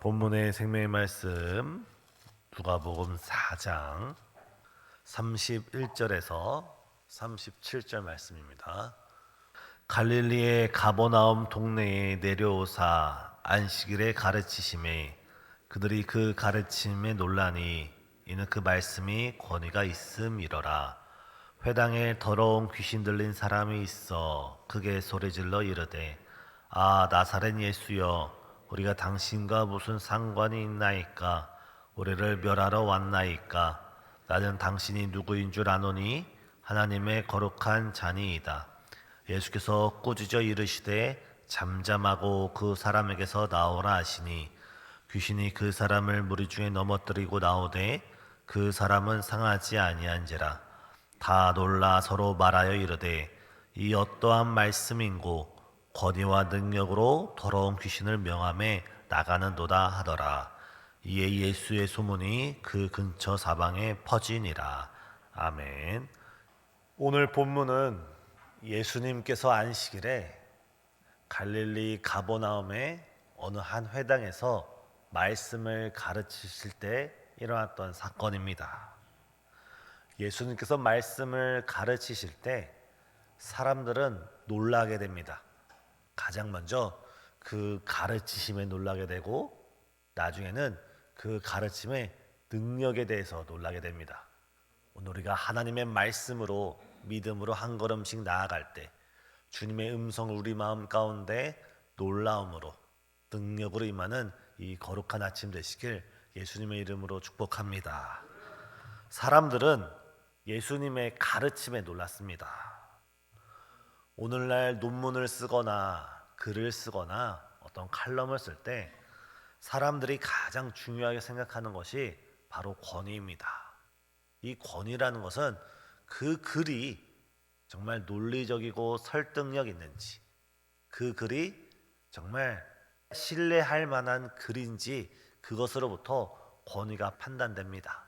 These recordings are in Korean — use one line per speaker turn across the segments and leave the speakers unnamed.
본문의 생명의 말씀 누가복음 4장 31절에서 37절 말씀입니다. 갈릴리의 가버나움 동네에 내려오사 안식일에 가르치심에 그들이 그 가르침에 놀라니 이는 그 말씀이 권위가 있음이러라. 회당에 더러운 귀신 들린 사람이 있어 크게 소리질러 이르되 아 나사렛 예수여 우리가 당신과 무슨 상관이 있나이까? 우리를 멸하러 왔나이까? 나는 당신이 누구인 줄 아노니 하나님의 거룩한 자니이다. 예수께서 꾸짖어 이르시되 잠잠하고 그 사람에게서 나오라 하시니 귀신이 그 사람을 무리 중에 넘어뜨리고 나오되 그 사람은 상하지 아니한지라. 다 놀라 서로 말하여 이르되 이 어떠한 말씀인고 권위와 능력으로 더러운 귀신을 명함에 나가는도다 하더라. 이에 예수의 소문이 그 근처 사방에 퍼지니라. 아멘. 오늘 본문은 예수님께서 안식일에 갈릴리 가버나움의 어느 한 회당에서 말씀을 가르치실 때 일어났던 사건입니다. 예수님께서 말씀을 가르치실 때 사람들은 놀라게 됩니다. 가장 먼저 그 가르치심에 놀라게 되고 나중에는 그 가르침의 능력에 대해서 놀라게 됩니다. 오늘 우리가 하나님의 말씀으로 믿음으로 한 걸음씩 나아갈 때 주님의 음성을 우리 마음 가운데 놀라움으로 능력으로 임하는 이 거룩한 아침 되시길 예수님의 이름으로 축복합니다. 사람들은 예수님의 가르침에 놀랐습니다. 오늘날 논문을 쓰거나 글을 쓰거나 어떤 칼럼을 쓸 때 사람들이 가장 중요하게 생각하는 것이 바로 권위입니다. 이 권위라는 것은 그 글이 정말 논리적이고 설득력 있는지, 그 글이 정말 신뢰할 만한 글인지 그것으로부터 권위가 판단됩니다.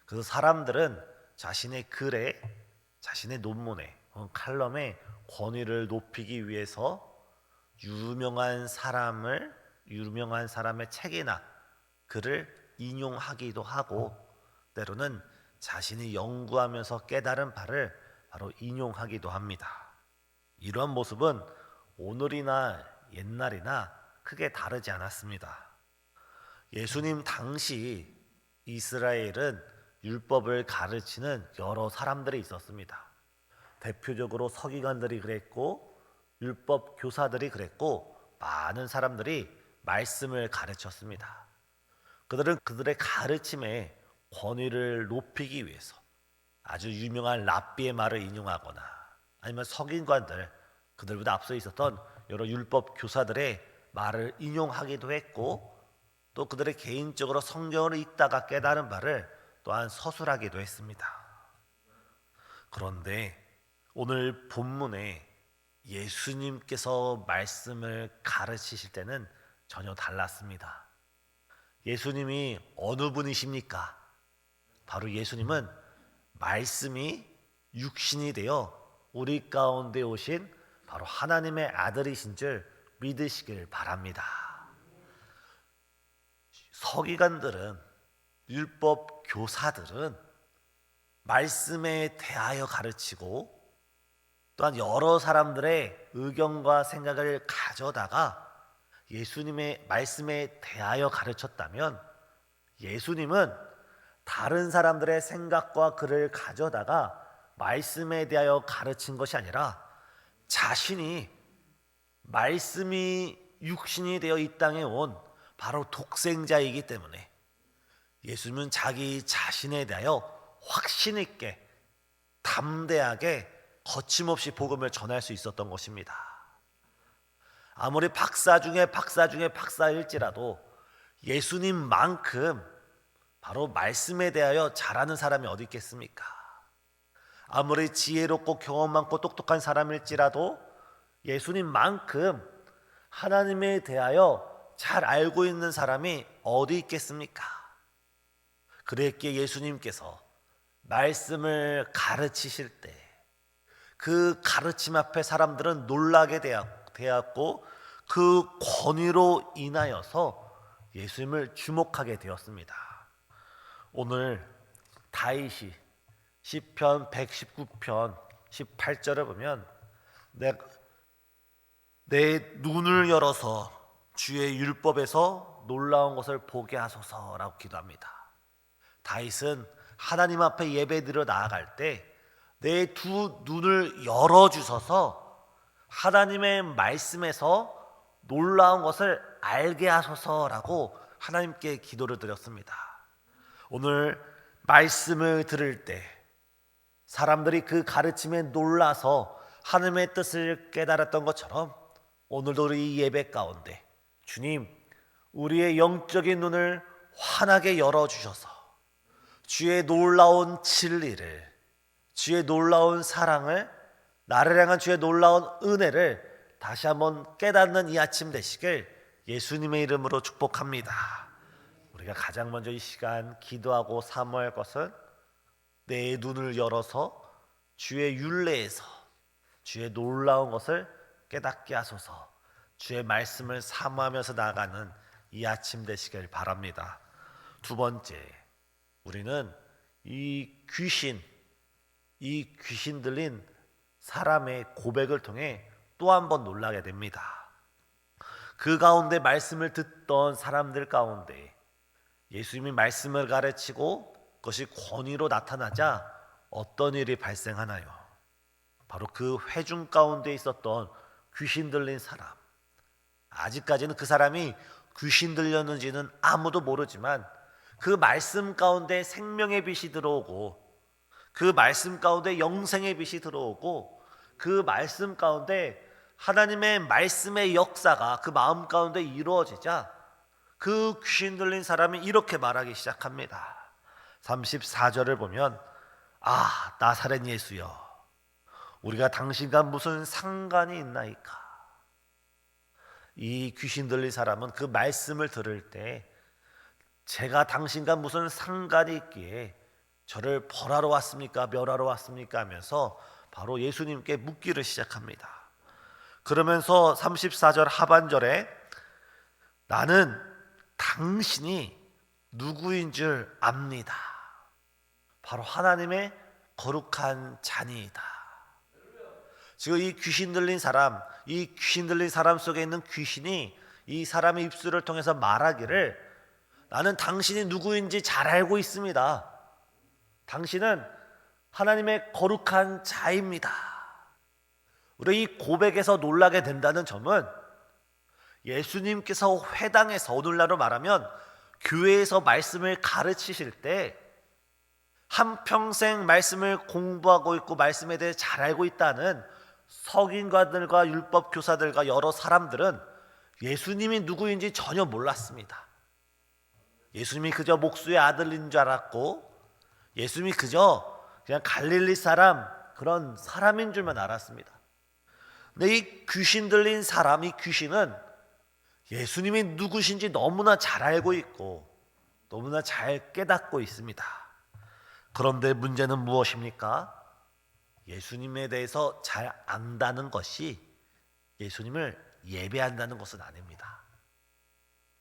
그래서 사람들은 자신의 글에, 자신의 논문에, 칼럼에 권위를 높이기 위해서 유명한 사람의 책이나 글을 인용하기도 하고 때로는 자신이 연구하면서 깨달은 바를 바로 인용하기도 합니다. 이러한 모습은 오늘이나 옛날이나 크게 다르지 않았습니다. 예수님 당시 이스라엘은 율법을 가르치는 여러 사람들이 있었습니다. 대표적으로 서기관들이 그랬고 율법 교사들이 그랬고 많은 사람들이 말씀을 가르쳤습니다. 그들은 그들의 가르침에 권위를 높이기 위해서 아주 유명한 랍비의 말을 인용하거나 아니면 서기관들, 그들보다 앞서 있었던 여러 율법 교사들의 말을 인용하기도 했고 또 그들의 개인적으로 성경을 읽다가 깨달은 바를 또한 서술하기도 했습니다. 그런데 오늘 본문에 예수님께서 말씀을 가르치실 때는 전혀 달랐습니다. 예수님이 어느 분이십니까? 바로 예수님은 말씀이 육신이 되어 우리 가운데 오신 바로 하나님의 아들이신 줄 믿으시길 바랍니다. 서기관들은, 율법 교사들은 말씀에 대하여 가르치고 또한 여러 사람들의 의견과 생각을 가져다가 예수님의 말씀에 대하여 가르쳤다면 예수님은 다른 사람들의 생각과 글을 가져다가 말씀에 대하여 가르친 것이 아니라 자신이 말씀이 육신이 되어 이 땅에 온 바로 독생자이기 때문에 예수님은 자기 자신에 대하여 확신 있게 담대하게 거침없이 복음을 전할 수 있었던 것입니다. 아무리 박사 중에 박사일지라도 예수님만큼 바로 말씀에 대하여 잘하는 사람이 어디 있겠습니까? 아무리 지혜롭고 경험 많고 똑똑한 사람일지라도 예수님만큼 하나님에 대하여 잘 알고 있는 사람이 어디 있겠습니까? 그랬기에 예수님께서 말씀을 가르치실 때 그 가르침 앞에 사람들은 놀라게 되었고 그 권위로 인하여서 예수님을 주목하게 되었습니다. 오늘 다윗이 시편 119편 18절을 보면 내 눈을 열어서 주의 율법에서 놀라운 것을 보게 하소서라고 기도합니다. 다윗은 하나님 앞에 예배드려 나아갈 때 내 두 눈을 열어주셔서 하나님의 말씀에서 놀라운 것을 알게 하소서라고 하나님께 기도를 드렸습니다. 오늘 말씀을 들을 때 사람들이 그 가르침에 놀라서 하나님의 뜻을 깨달았던 것처럼 오늘도 우리 예배 가운데 주님, 우리의 영적인 눈을 환하게 열어주셔서 주의 놀라운 진리를, 주의 놀라운 사랑을, 나를 향한 주의 놀라운 은혜를 다시 한번 깨닫는 이 아침 되시길 예수님의 이름으로 축복합니다. 우리가 가장 먼저 이 시간 기도하고 사모할 것은 내 눈을 열어서 주의 율례에서 주의 놀라운 것을 깨닫게 하소서, 주의 말씀을 사모하면서 나아가는 이 아침 되시길 바랍니다. 두 번째, 우리는 이 귀신 들린 사람의 고백을 통해 또 한 번 놀라게 됩니다. 그 가운데 말씀을 듣던 사람들 가운데 예수님이 말씀을 가르치고 그것이 권위로 나타나자 어떤 일이 발생하나요? 바로 그 회중 가운데 있었던 귀신 들린 사람, 아직까지는 그 사람이 귀신 들렸는지는 아무도 모르지만 그 말씀 가운데 생명의 빛이 들어오고 그 말씀 가운데 영생의 빛이 들어오고 그 말씀 가운데 하나님의 말씀의 역사가 그 마음 가운데 이루어지자 그 귀신 들린 사람이 이렇게 말하기 시작합니다. 34절을 보면 나사렛 예수여, 우리가 당신과 무슨 상관이 있나이까. 이 귀신 들린 사람은 그 말씀을 들을 때 제가 당신과 무슨 상관이 있기에 저를 벌하러 왔습니까? 멸하러 왔습니까? 하면서 바로 예수님께 묻기를 시작합니다. 그러면서 34절 하반절에 나는 당신이 누구인 줄 압니다. 바로 하나님의 거룩한 자녀이다. 지금 이 귀신 들린 사람 속에 있는 귀신이 이 사람의 입술을 통해서 말하기를 나는 당신이 누구인지 잘 알고 있습니다. 당신은 하나님의 거룩한 자입니다. 우리 이 고백에서 놀라게 된다는 점은 예수님께서 회당에서 오늘날로 말하면 교회에서 말씀을 가르치실 때 한평생 말씀을 공부하고 있고 말씀에 대해 잘 알고 있다는 석인과들과 율법 교사들과 여러 사람들은 예수님이 누구인지 전혀 몰랐습니다. 예수님이 그저 목수의 아들인 줄 알았고 예수님이 그저 그냥 갈릴리 사람, 그런 사람인 줄만 알았습니다. 근데 이 귀신 들린 사람, 이 귀신은 예수님이 누구신지 너무나 잘 알고 있고 너무나 잘 깨닫고 있습니다. 그런데 문제는 무엇입니까? 예수님에 대해서 잘 안다는 것이 예수님을 예배한다는 것은 아닙니다.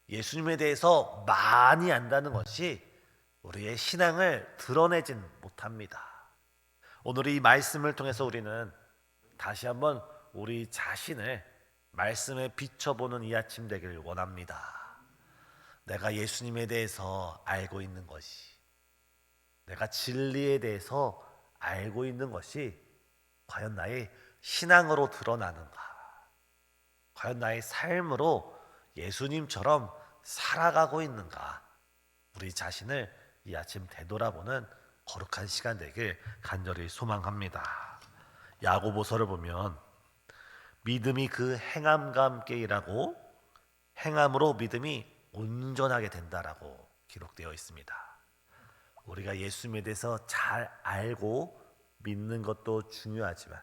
예수님에 대해서 많이 안다는 것이 우리의 신앙을 드러내진 못합니다. 오늘 이 말씀을 통해서 우리는 다시 한번 우리 자신을 말씀에 비춰보는 이 아침 되기를 원합니다. 내가 예수님에 대해서 알고 있는 것이, 내가 진리에 대해서 알고 있는 것이 과연 나의 신앙으로 드러나는가? 과연 나의 삶으로 예수님처럼 살아가고 있는가? 우리 자신을 이 아침 되돌아보는 거룩한 시간 되길 간절히 소망합니다. 야고보서를 보면 믿음이 그 행함과 함께 일하고 행함으로 믿음이 온전하게 된다라고 기록되어 있습니다. 우리가 예수님에 대해서 잘 알고 믿는 것도 중요하지만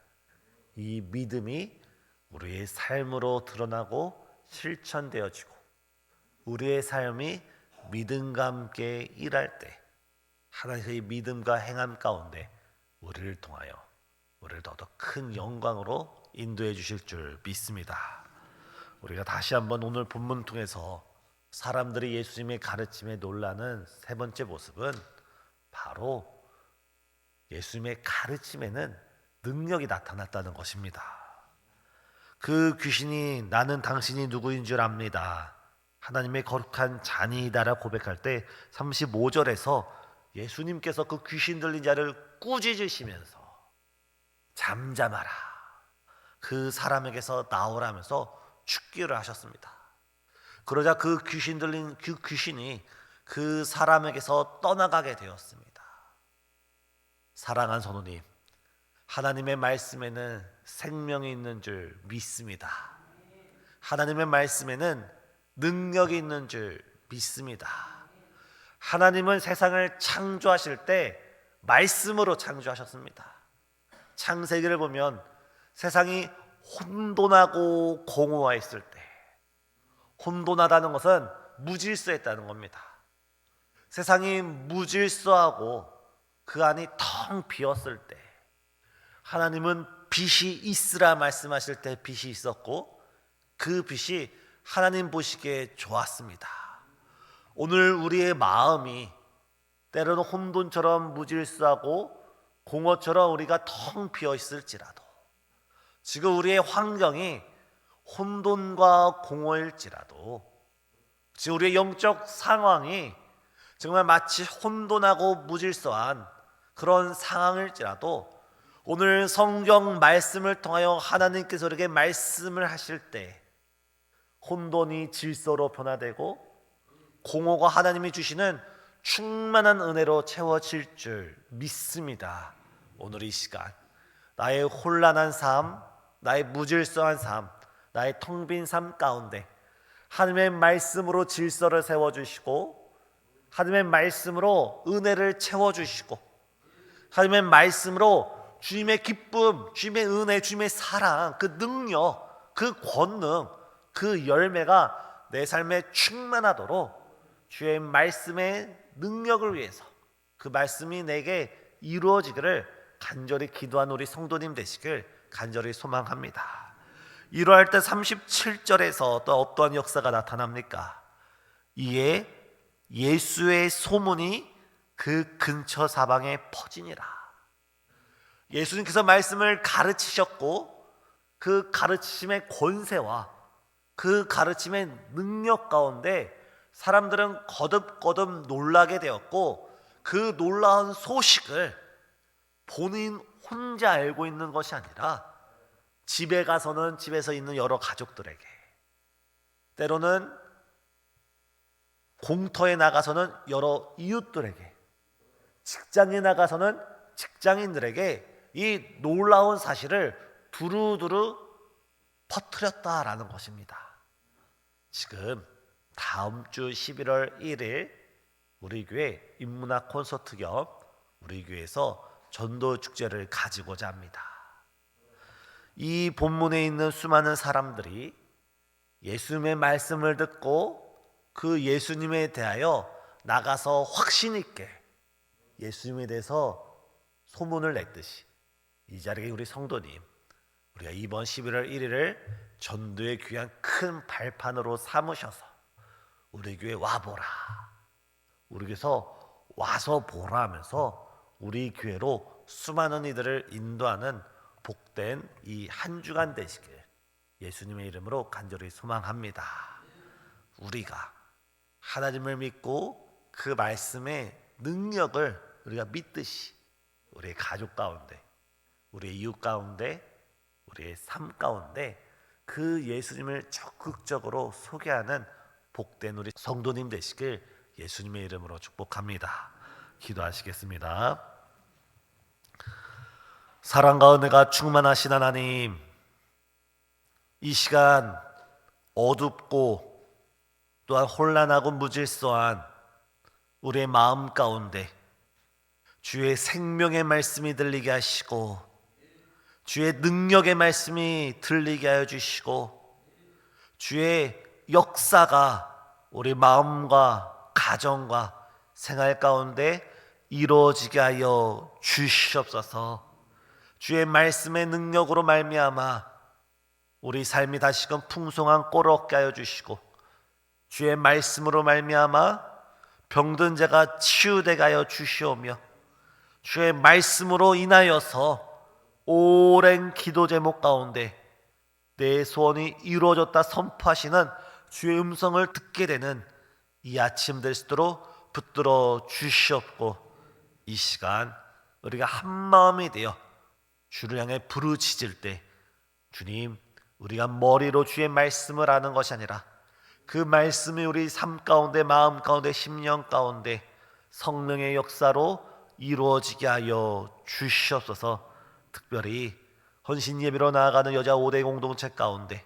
이 믿음이 우리의 삶으로 드러나고 실천되어지고 우리의 삶이 믿음과 함께 일할 때 하나님의 믿음과 행함 가운데 우리를 통하여 우리를 더더 큰 영광으로 인도해 주실 줄 믿습니다. 우리가 다시 한번 오늘 본문 통해서 사람들이 예수님의 가르침에 놀라는 세 번째 모습은 바로 예수님의 가르침에는 능력이 나타났다는 것입니다. 그 귀신이 나는 당신이 누구인 줄 압니다, 하나님의 거룩한 자니이다라 고백할 때 35절에서 예수님께서 그 귀신 들린 자를 꾸짖으시면서 잠잠하라, 그 사람에게서 나오라면서 축기를 하셨습니다. 그러자 그 귀신 들린 그 귀신이 그 사람에게서 떠나가게 되었습니다. 사랑하는 성도님, 하나님의 말씀에는 생명이 있는 줄 믿습니다. 하나님의 말씀에는 능력이 있는 줄 믿습니다. 하나님은 세상을 창조하실 때 말씀으로 창조하셨습니다. 창세기를 보면 세상이 혼돈하고 공허했을 때, 혼돈하다는 것은 무질서했다는 겁니다. 세상이 무질서하고 그 안이 텅 비었을 때 하나님은 빛이 있으라 말씀하실 때 빛이 있었고 그 빛이 하나님 보시기에 좋았습니다. 오늘 우리의 마음이 때로는 혼돈처럼 무질서하고 공허처럼 우리가 텅 비어 있을지라도, 지금 우리의 환경이 혼돈과 공허일지라도, 지금 우리의 영적 상황이 정말 마치 혼돈하고 무질서한 그런 상황일지라도 오늘 성경 말씀을 통하여 하나님께서 우리에게 말씀을 하실 때 혼돈이 질서로 변화되고 공허가 하나님이 주시는 충만한 은혜로 채워질 줄 믿습니다. 오늘 이 시간 나의 혼란한 삶, 나의 무질서한 삶, 나의 텅 빈 삶 가운데 하나님의 말씀으로 질서를 세워주시고 하나님의 말씀으로 은혜를 채워주시고 하나님의 말씀으로 주님의 기쁨, 주님의 은혜, 주님의 사랑, 그 능력, 그 권능, 그 열매가 내 삶에 충만하도록 주의 말씀의 능력을 위해서 그 말씀이 내게 이루어지기를 간절히 기도한 우리 성도님 되시길 간절히 소망합니다. 이러할 때 37절에서 또 어떠한 역사가 나타납니까? 이에 예수의 소문이 그 근처 사방에 퍼지니라. 예수님께서 말씀을 가르치셨고 그 가르치심의 권세와 그 가르침의 능력 가운데 사람들은 거듭거듭 놀라게 되었고 그 놀라운 소식을 본인 혼자 알고 있는 것이 아니라 집에 가서는 집에서 있는 여러 가족들에게, 때로는 공터에 나가서는 여러 이웃들에게, 직장에 나가서는 직장인들에게 이 놀라운 사실을 두루두루 퍼뜨렸다라는 것입니다. 지금 다음 주 11월 1일 우리 교회 인문학 콘서트 겸 우리 교회에서 전도 축제를 가지고자 합니다. 이 본문에 있는 수많은 사람들이 예수님의 말씀을 듣고 그 예수님에 대하여 나가서 확신 있게 예수님에 대해서 소문을 냈듯이 이 자리에 우리 성도님, 우리가 이번 11월 1일을 전도의 귀한 큰 발판으로 삼으셔서 우리 교회 와보라, 우리 교회에서 와서 보라 하면서 우리 교회로 수많은 이들을 인도하는 복된 이 한 주간 되시길 예수님의 이름으로 간절히 소망합니다. 우리가 하나님을 믿고 그 말씀의 능력을 우리가 믿듯이 우리의 가족 가운데, 우리의 이웃 가운데, 우리의 삶 가운데 그 예수님을 적극적으로 소개하는 복된 우리 성도님 되시길 예수님의 이름으로 축복합니다. 기도하시겠습니다. 사랑과 은혜가 충만하신 하나님, 이 시간 어둡고 또한 혼란하고 무질서한 우리의 마음 가운데 주의 생명의 말씀이 들리게 하시고 주의 능력의 말씀이 들리게 하여 주시고 주의 역사가 우리 마음과 가정과 생활 가운데 이루어지게 하여 주시옵소서. 주의 말씀의 능력으로 말미암아 우리 삶이 다시금 풍성한 꼴을 얻게 하여 주시고 주의 말씀으로 말미암아 병든 자가 치유되게 하여 주시오며 주의 말씀으로 인하여서 오랜 기도 제목 가운데 내 소원이 이루어졌다 선포하시는 주의 음성을 듣게 되는 이 아침 될 수 있도록 붙들어 주시옵고, 이 시간 우리가 한마음이 되어 주를 향해 부르짖을 때 주님, 우리가 머리로 주의 말씀을 아는 것이 아니라 그 말씀이 우리 삶 가운데, 마음 가운데, 심령 가운데 성령의 역사로 이루어지게 하여 주시옵소서. 특별히 헌신 예배로 나아가는 여자 5대 공동체 가운데,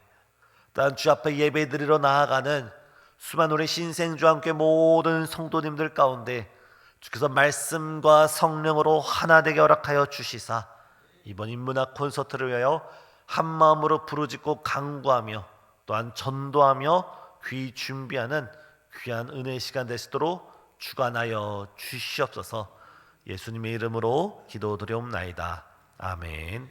또한 주 앞에 예배드리러 나아가는 수많은 우리 신생주한교회 모든 성도님들 가운데 주께서 말씀과 성령으로 하나 되게 허락하여 주시사 이번 인문학 콘서트를 위하여 한마음으로 부르짖고 간구하며 또한 전도하며 귀 준비하는 귀한 은혜의 시간 되시도록 주관하여 주시옵소서. 예수님의 이름으로 기도드리옵나이다. 아멘.